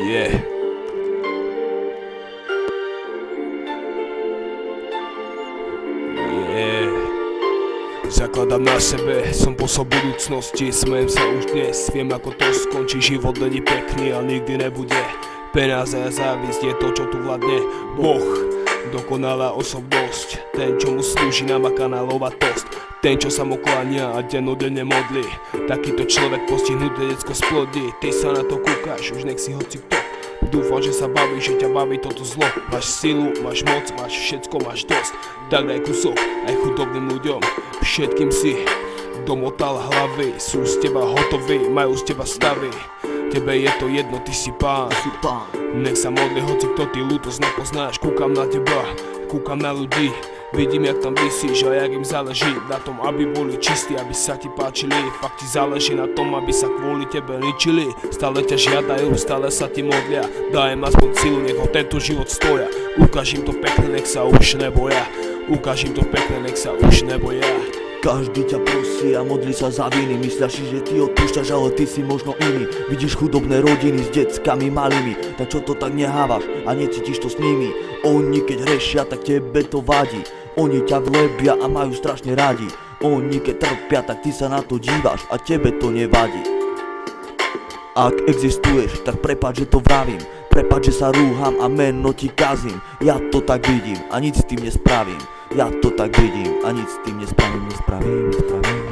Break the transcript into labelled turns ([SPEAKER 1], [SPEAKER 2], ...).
[SPEAKER 1] Yeah. Yeah. Zakladám na sebe, som posol budúcnosti. Smejem sa už dnes, viem ako to skončí. Život není pekný a nikdy nebude. Peniaze a závisť je to, čo tu vládne. Boh, dokonalá osobnosť. Ten, čo mu slúži, namaká na lovatosť. Ten, čo sa mu kláňa a dennodenne modlí. Takýto človek postihnuté decko splodí. Ty sa na to kúkaš, už nech si hoci kto. Dúfam, že sa baví, že ťa baví toto zlo. Máš silu, máš moc, máš všetko, máš dosť. Tak daj kúsok aj chudobným ľuďom. Všetkým si domotal hlavy. Sú z teba hotoví, majú z teba stavy. Tebe je to jedno, ty si pán. Nech sa modli, hoci kto ty ľútosť nepoznáš. Kúkam na teba, kúkam na ľudí. Vidím, jak tam vysíš a jak im záleží na tom, aby boli čistí, aby sa ti páčili. Fakt ti záleží na tom, aby sa kvôli tebe ničili. Stále ťa žiadajú, stále sa ti modlia. Daj im aspoň silu, nech ho tento život stoja. Ukáž im to pekne, nech sa už neboja. Ukáž im to pekne, nech sa už neboja.
[SPEAKER 2] Každý ťa prosí a modlí sa za viny. Myslia si, že ty odpúšťaš, ale ty si možno iný. Vidíš chudobné rodiny s deckami malými. Tak čo to tak nehávaš a necítiš to s nimi? Oni keď hrešia, tak tebe to vadí. Oni ťa vlebia a majú strašne radi. Oni keď trpia, tak ty sa na to díváš a tebe to nevadí. Ak existuješ, tak prepáč, že to vravím. Prepáč, že sa rúham a meno ti kazím. Ja to tak vidím a nic s tým nespravím. Ja to tak vidím a nic s tým nespravím.